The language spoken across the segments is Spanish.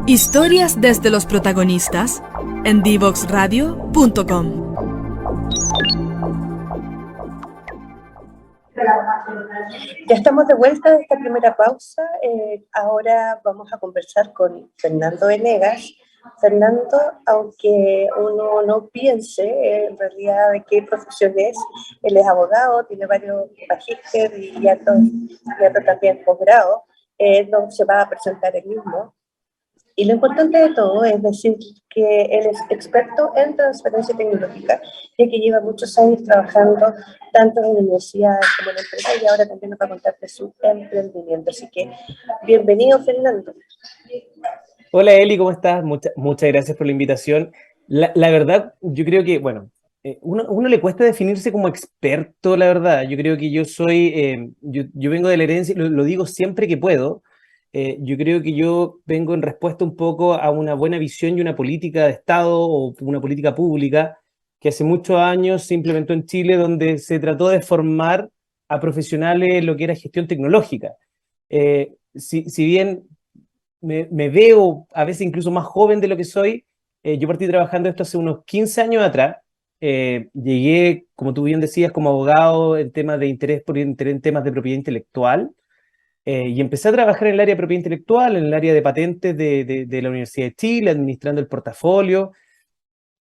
Historias desde los protagonistas en divoxradio.com. Ya estamos de vuelta de esta primera pausa. Ahora vamos a conversar con Fernando Venegas. Fernando, aunque uno no piense en realidad de qué profesión es, él es abogado, tiene varios magíster y harto también posgrado. No se va a presentar él mismo. Y lo importante de todo es decir que él es experto en transferencia tecnológica, ya que lleva muchos años trabajando tanto en universidades como en empresas y ahora también nos va a contar de su emprendimiento. Así que, bienvenido, Fernando. Hola Eli, ¿cómo estás? Muchas gracias por la invitación. La verdad, yo creo que, bueno, uno le cuesta definirse como experto, la verdad. Yo creo que yo soy, yo vengo de la herencia, lo digo siempre que puedo. Yo creo que yo vengo en respuesta un poco a una buena visión y una política de Estado o una política pública que hace muchos años se implementó en Chile, donde se trató de formar a profesionales en lo que era gestión tecnológica. Si bien me veo a veces incluso más joven de lo que soy. Yo partí trabajando esto hace unos 15 años atrás. Llegué, como tú bien decías, como abogado en temas de en temas de propiedad intelectual, y empecé a trabajar en el área de propiedad intelectual, en el área de patentes de la Universidad de Chile, administrando el portafolio.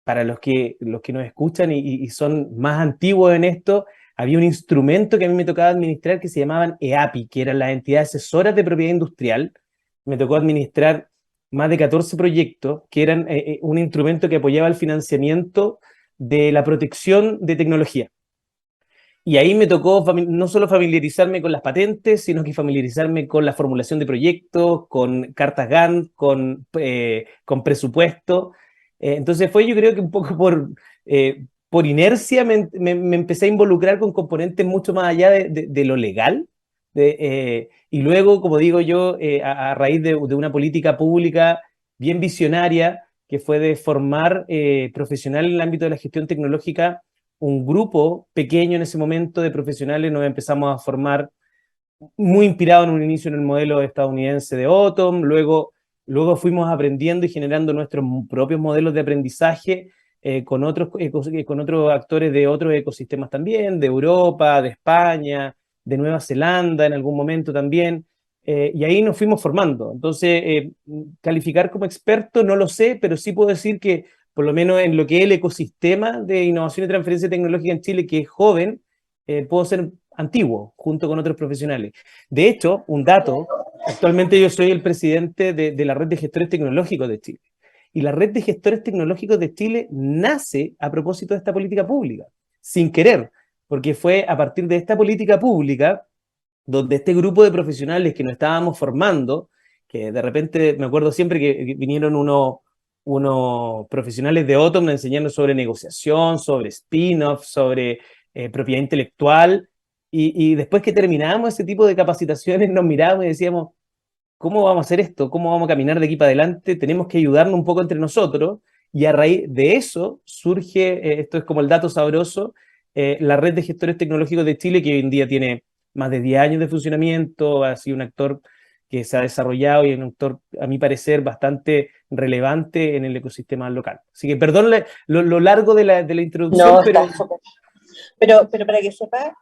Para los que nos escuchan y son más antiguos en esto, había un instrumento que a mí me tocaba administrar que se llamaban EAPI, que eran las entidades asesoras de propiedad industrial. Me tocó administrar más de 14 proyectos, que eran un instrumento que apoyaba el financiamiento de la protección de tecnología. Y ahí me tocó no solo familiarizarme con las patentes, sino que familiarizarme con la formulación de proyectos, con cartas Gantt, con presupuesto. Entonces fue, yo creo que un poco por inercia me empecé a involucrar con componentes mucho más allá de lo legal. Y luego, como digo yo, a raíz de una política pública bien visionaria, que fue de formar profesionales en el ámbito de la gestión tecnológica, un grupo pequeño en ese momento de profesionales nos empezamos a formar muy inspirado en un inicio en el modelo estadounidense de Otom, luego fuimos aprendiendo y generando nuestros propios modelos de aprendizaje con otros actores de otros ecosistemas también, de Europa, de España, de Nueva Zelanda en algún momento también, y ahí nos fuimos formando. Entonces, calificar como experto no lo sé, pero sí puedo decir que por lo menos en lo que es el ecosistema de innovación y transferencia tecnológica en Chile, que es joven, puedo ser antiguo, junto con otros profesionales. De hecho, un dato, actualmente yo soy el presidente de la Red de Gestores Tecnológicos de Chile. Y la Red de Gestores Tecnológicos de Chile nace a propósito de esta política pública, sin querer, porque fue a partir de esta política pública donde este grupo de profesionales que nos estábamos formando, que de repente me acuerdo siempre que vinieron unos profesionales de Otom enseñando sobre negociación, sobre spin-off, sobre propiedad intelectual, y después que terminábamos ese tipo de capacitaciones nos mirábamos y decíamos, ¿cómo vamos a hacer esto? ¿Cómo vamos a caminar de aquí para adelante? Tenemos que ayudarnos un poco entre nosotros, y a raíz de eso surge, esto es como el dato sabroso, la Red de Gestores Tecnológicos de Chile, que hoy en día tiene más de 10 años de funcionamiento, ha sido un actor que se ha desarrollado y un actor, a mi parecer, bastante relevante en el ecosistema local. Así que perdón lo largo de la introducción, No, pero... está súper. Pero para que sepa,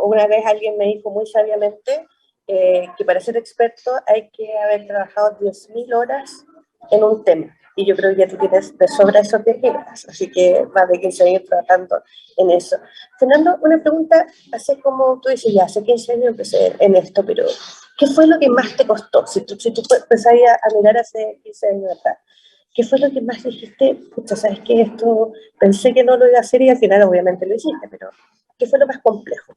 una vez alguien me dijo muy sabiamente que para ser experto hay que haber trabajado 10.000 horas en un tema. Y yo creo que ya tú tienes de sobra esos 10.000 horas, así que vas a seguir trabajando en eso. Fernando, una pregunta, hace como tú dices, ya hace 15 años empecé en esto, pero ¿qué fue lo que más te costó? Si tú empezarías a mirar hace 15 años atrás, ¿qué fue lo que más dijiste? Pucha, ¿sabes qué? Esto pensé que no lo iba a hacer y al final obviamente lo hiciste, pero ¿qué fue lo más complejo?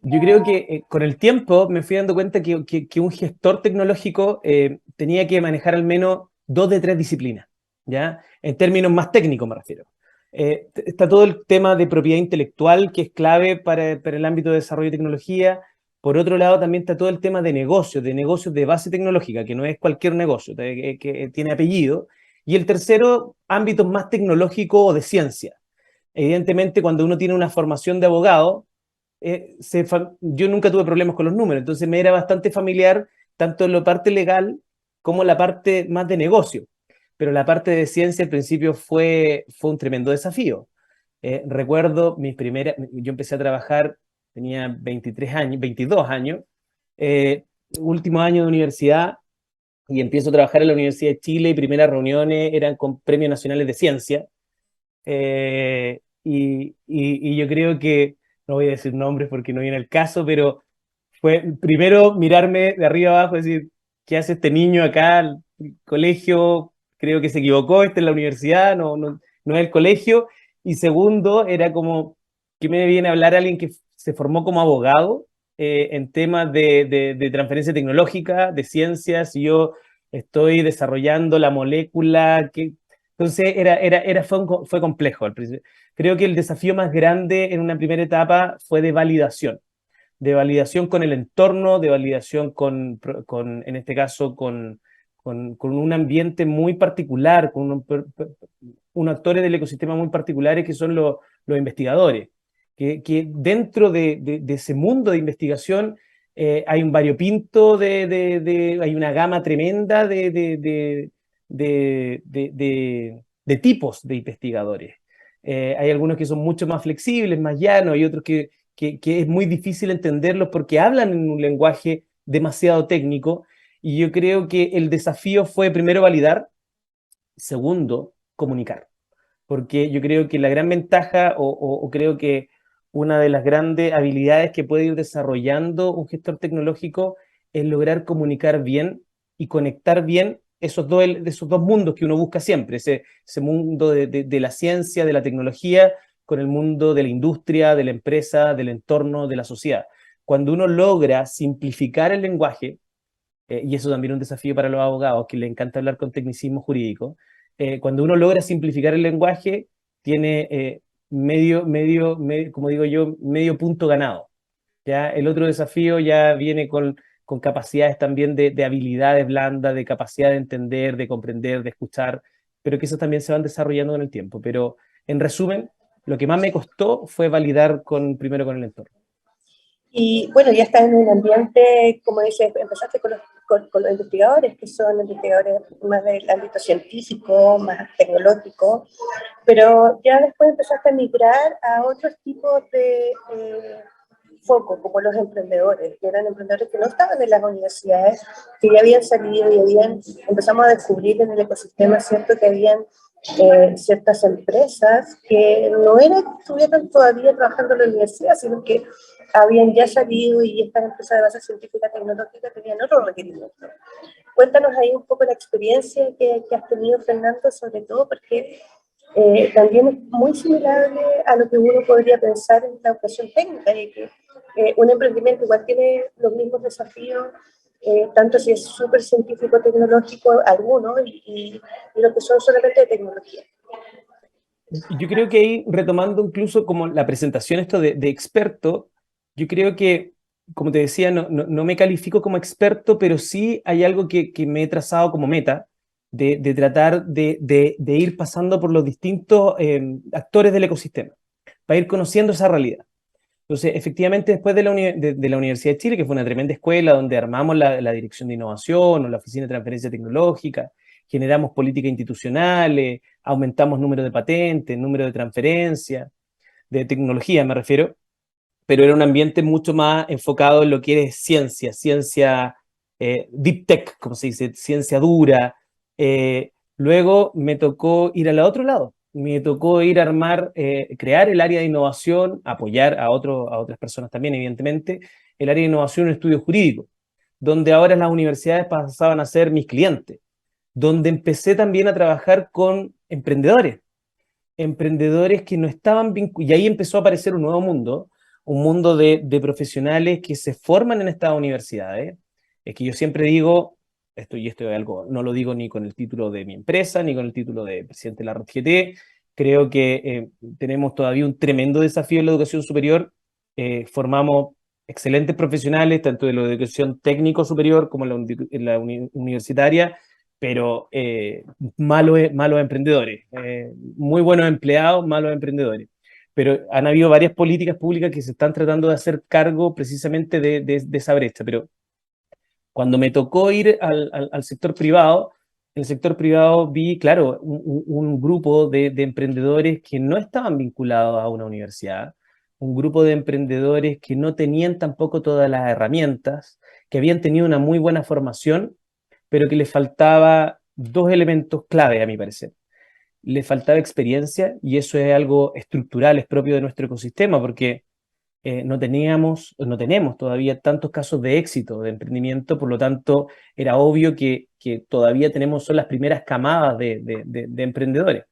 Yo creo que con el tiempo me fui dando cuenta que un gestor tecnológico tenía que manejar al menos 2 de 3 disciplinas, ¿ya? En términos más técnicos me refiero. Está todo el tema de propiedad intelectual, que es clave para el ámbito de desarrollo de tecnología. Por otro lado, también está todo el tema de negocios de base tecnológica, que no es cualquier negocio, que tiene apellido. Y el tercero, ámbitos más tecnológicos o de ciencia. Evidentemente, cuando uno tiene una formación de abogado, yo nunca tuve problemas con los números, entonces me era bastante familiar tanto en la parte legal como la parte más de negocio, pero la parte de ciencia al principio fue un tremendo desafío. Recuerdo yo empecé a trabajar, tenía 23 años, 22 años, último año de universidad, y empiezo a trabajar en la Universidad de Chile y primeras reuniones eran con premios nacionales de ciencia. Y yo creo que, no voy a decir nombres porque no viene el caso, pero fue primero mirarme de arriba abajo y decir, ¿qué hace este niño acá? El colegio, creo que se equivocó, esta es la universidad, no es el colegio. Y segundo, era como, ¿qué me viene a hablar alguien que se formó como abogado en temas de transferencia tecnológica, de ciencias, y yo estoy desarrollando la molécula que... Entonces fue complejo al principio. Creo que el desafío más grande en una primera etapa fue de validación con el entorno, de validación en este caso, con un ambiente muy particular, con unos actores del ecosistema muy particulares que son los investigadores, que dentro de ese mundo de investigación hay un variopinto, hay una gama tremenda de tipos de investigadores. Hay algunos que son mucho más flexibles, más llanos, y otros que es muy difícil entenderlos porque hablan en un lenguaje demasiado técnico, y yo creo que el desafío fue primero validar, segundo, comunicar, porque yo creo que la gran ventaja o creo que una de las grandes habilidades que puede ir desarrollando un gestor tecnológico es lograr comunicar bien y conectar bien esos dos mundos que uno busca siempre, ese mundo de la ciencia, de la tecnología, con el mundo de la industria, de la empresa, del entorno, de la sociedad. Cuando uno logra simplificar el lenguaje, y eso también es un desafío para los abogados, que les encanta hablar con tecnicismo jurídico, cuando uno logra simplificar el lenguaje, tiene como digo yo, medio punto ganado. ¿Ya? El otro desafío ya viene con capacidades también de habilidades blandas, de capacidad de entender, de comprender, de escuchar, pero que esos también se van desarrollando con el tiempo. Pero en resumen, lo que más me costó fue validar primero con el entorno. Y bueno, ya estás en un ambiente, como dices, empezaste con los investigadores, que son investigadores más del ámbito científico, más tecnológico, pero ya después empezaste a migrar a otros tipos de foco, como los emprendedores, que eran emprendedores que no estaban en las universidades, que ya habían salido y empezamos a descubrir en el ecosistema, ¿cierto?, que habían ciertas empresas que no estuvieran todavía trabajando en la universidad, sino que habían ya salido y estas empresas de base científica tecnológica tenían otro requerimiento. Cuéntanos ahí un poco la experiencia que has tenido, Fernando, sobre todo porque también es muy similar a lo que uno podría pensar en la educación técnica, y que un emprendimiento igual tiene los mismos desafíos, tanto si es súper científico, tecnológico, algunos, y lo que son solamente de tecnología. Yo creo que ahí, retomando incluso como la presentación esto de experto, yo creo que, como te decía, no me califico como experto, pero sí hay algo que me he trazado como meta, de tratar de ir pasando por los distintos actores del ecosistema, para ir conociendo esa realidad. Entonces, efectivamente, después de la Universidad de Chile, que fue una tremenda escuela donde armamos la Dirección de Innovación o la Oficina de Transferencia Tecnológica, generamos políticas institucionales, aumentamos número de patentes, número de transferencia, de tecnología me refiero, pero era un ambiente mucho más enfocado en lo que es ciencia deep tech, como se dice, ciencia dura. Luego me tocó ir al otro lado, me tocó ir a crear el área de innovación, apoyar a otras personas también, evidentemente, el área de innovación en estudios jurídicos, donde ahora las universidades pasaban a ser mis clientes, donde empecé también a trabajar con emprendedores que no estaban vinculados, y ahí empezó a aparecer un nuevo mundo, un mundo de profesionales que se forman en estas universidades. Es que yo siempre digo, esto es algo, no lo digo ni con el título de mi empresa, ni con el título de presidente de la RGT, creo que tenemos todavía un tremendo desafío en la educación superior, formamos excelentes profesionales, tanto de la educación técnico superior como en la universitaria, pero malos emprendedores, muy buenos empleados, malos emprendedores. Pero han habido varias políticas públicas que se están tratando de hacer cargo precisamente de esa brecha. Pero Cuando me tocó ir al sector privado, en el sector privado vi, claro, un grupo de emprendedores que no estaban vinculados a una universidad, un grupo de emprendedores que no tenían tampoco todas las herramientas, que habían tenido una muy buena formación, pero que les faltaba dos elementos clave, a mi parecer. Le faltaba experiencia, y eso es algo estructural, es propio de nuestro ecosistema, porque no tenemos todavía tantos casos de éxito de emprendimiento, por lo tanto era obvio que todavía son las primeras camadas de emprendedores.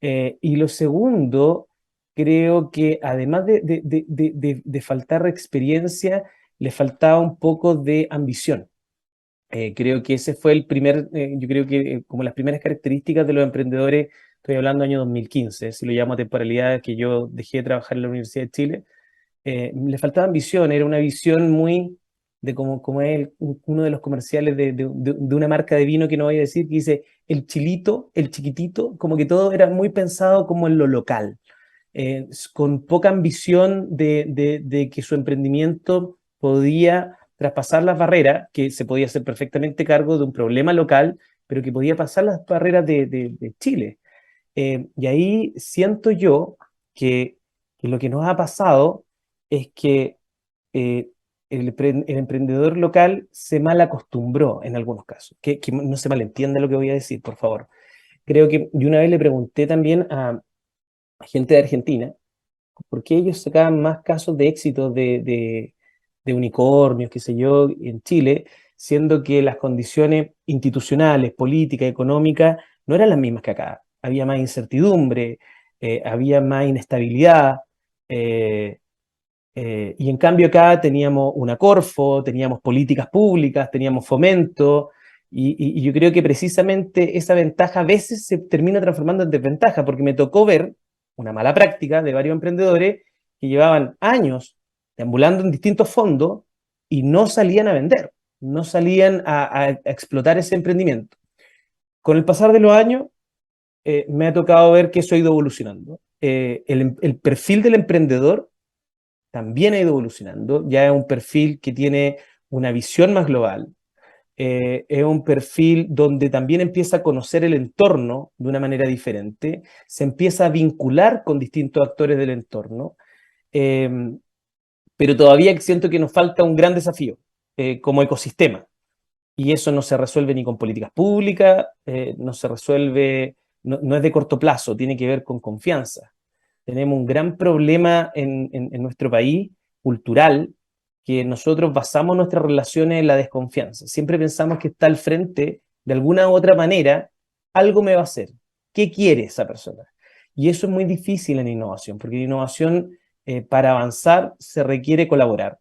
Y lo segundo, creo que además de faltar experiencia, le faltaba un poco de ambición. Creo que ese fue yo creo que como las primeras características de los emprendedores, estoy hablando del año 2015, si lo llamo temporalidad, que yo dejé de trabajar en la Universidad de Chile. Le faltaba ambición, era una visión muy de como es uno de los comerciales de una marca de vino que no voy a decir, que dice el chilito, el chiquitito, como que todo era muy pensado como en lo local, con poca ambición de que su emprendimiento podía traspasar las barreras, que se podía hacer perfectamente cargo de un problema local, pero que podía pasar las barreras de Chile. Y ahí siento yo que lo que nos ha pasado es que el emprendedor local se mal acostumbró en algunos casos. Que no se malentienda lo que voy a decir, por favor. Creo que yo una vez le pregunté también a gente de Argentina por qué ellos sacaban más casos de éxito de unicornios, qué sé yo, en Chile, siendo que las condiciones institucionales, políticas, económicas, no eran las mismas que acá. Había más incertidumbre, había más inestabilidad, eh, y en cambio acá teníamos una Corfo, teníamos políticas públicas, teníamos fomento, y yo creo que precisamente esa ventaja a veces se termina transformando en desventaja, porque me tocó ver una mala práctica de varios emprendedores que llevaban años deambulando en distintos fondos y no salían a vender, no salían a explotar ese emprendimiento. Con el pasar de los años, me ha tocado ver que eso ha ido evolucionando. El perfil del emprendedor también ha ido evolucionando, ya es un perfil que tiene una visión más global, es un perfil donde también empieza a conocer el entorno de una manera diferente, se empieza a vincular con distintos actores del entorno, eh, pero todavía siento que nos falta un gran desafío como ecosistema, y eso no se resuelve ni con políticas públicas, no se resuelve, no es de corto plazo, tiene que ver con confianza. Tenemos un gran problema en nuestro país cultural, que nosotros basamos nuestras relaciones en la desconfianza. Siempre pensamos que está al frente, de alguna u otra manera, algo me va a hacer. ¿Qué quiere esa persona? Y eso es muy difícil en innovación, porque en innovación, para avanzar, se requiere colaborar,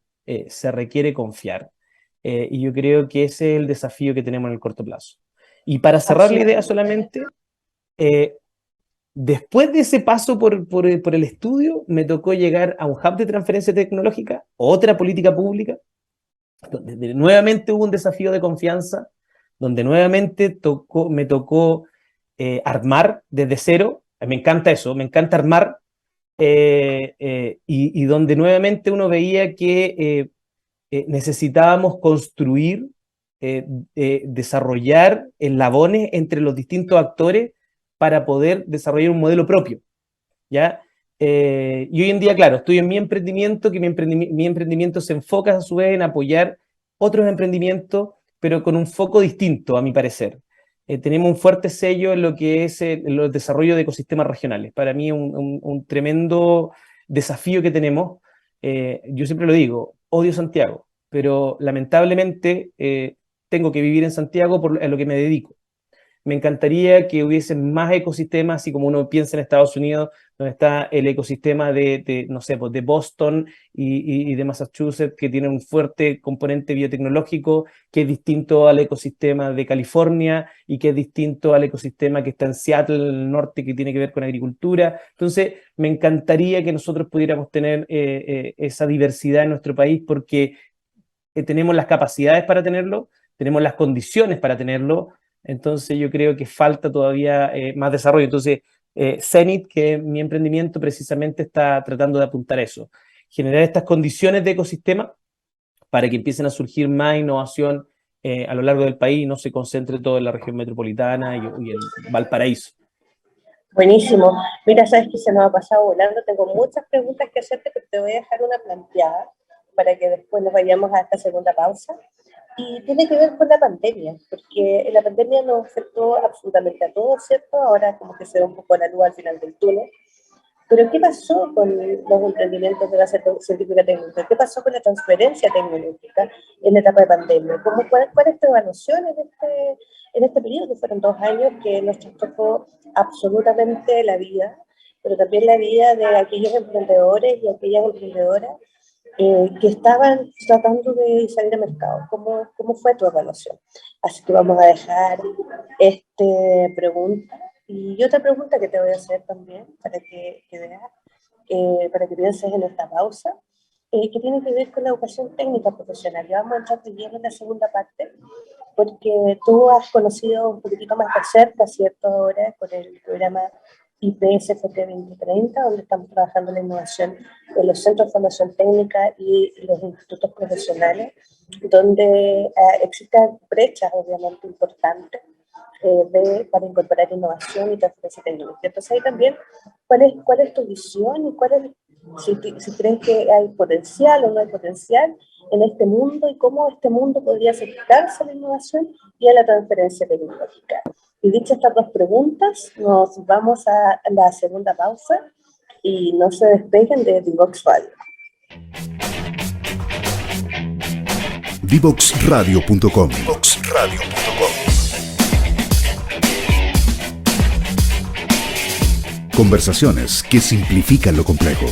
se requiere confiar. Y yo creo que ese es el desafío que tenemos en el corto plazo. Y para cerrar la idea solamente, eh, después de ese paso por el estudio, me tocó llegar a un hub de transferencia tecnológica, otra política pública, donde nuevamente hubo un desafío de confianza, donde nuevamente me tocó armar desde cero. Me encanta eso, me encanta armar, y donde nuevamente uno veía que necesitábamos construir, desarrollar eslabones entre los distintos actores para poder desarrollar un modelo propio, ¿ya? Y hoy en día, claro, estoy en mi emprendimiento, que mi emprendimiento se enfoca a su vez en apoyar otros emprendimientos, pero con un foco distinto, a mi parecer. Tenemos un fuerte sello en lo que es el desarrollo de ecosistemas regionales. Para mí, un tremendo desafío que tenemos. Yo siempre lo digo, odio Santiago, pero lamentablemente tengo que vivir en Santiago a lo que me dedico. Me encantaría que hubiese más ecosistemas, así como uno piensa en Estados Unidos, donde está el ecosistema no sé, pues de Boston y de Massachusetts, que tiene un fuerte componente biotecnológico, que es distinto al ecosistema de California y que es distinto al ecosistema que está en Seattle, en el norte, que tiene que ver con agricultura. Entonces, me encantaría que nosotros pudiéramos tener esa diversidad en nuestro país, porque tenemos las capacidades para tenerlo, tenemos las condiciones para tenerlo. Entonces yo creo que falta todavía más desarrollo. Entonces, Zenit, que es mi emprendimiento, precisamente está tratando de apuntar a eso, generar estas condiciones de ecosistema para que empiecen a surgir más innovación a lo largo del país y no se concentre todo en la región metropolitana y en Valparaíso. Buenísimo. Mira, sabes que se nos ha pasado volando. Tengo muchas preguntas que hacerte, pero te voy a dejar una planteada para que después nos vayamos a esta segunda pausa. Y tiene que ver con la pandemia, porque la pandemia nos afectó absolutamente a todos, ¿cierto? Ahora como que se ve un poco la luz al final del túnel. Pero ¿qué pasó con los emprendimientos de la científica técnica? ¿Qué pasó con la transferencia tecnológica en la etapa de pandemia? ¿Cuál es tu evaluación en este periodo, que fueron 2 años que nos tocó absolutamente la vida, pero también la vida de aquellos emprendedores y aquellas emprendedoras que estaban tratando de salir al mercado? ¿Cómo fue tu evaluación? Así que vamos a dejar esta pregunta. Y otra pregunta que te voy a hacer también, para que veas, para que pienses en esta pausa, que tiene que ver con la educación técnica profesional. Ya vamos a entrar de lleno en la segunda parte, porque tú has conocido un poquitito más de cerca, ¿cierto? Ahora con el programa IPSFT 2030, donde estamos trabajando en la innovación en los centros de formación técnica y los institutos profesionales, donde existen brechas obviamente importantes para incorporar innovación y transferencia tecnológica. Entonces ahí también, ¿cuál es tu visión y si crees que hay potencial o no hay potencial en este mundo y cómo este mundo podría acercarse a la innovación y a la transferencia tecnológica? Y dichas estas 2 preguntas, nos vamos a la segunda pausa y no se despeguen de Divox Radio. Divoxradio.com. Conversaciones que simplifican lo complejo.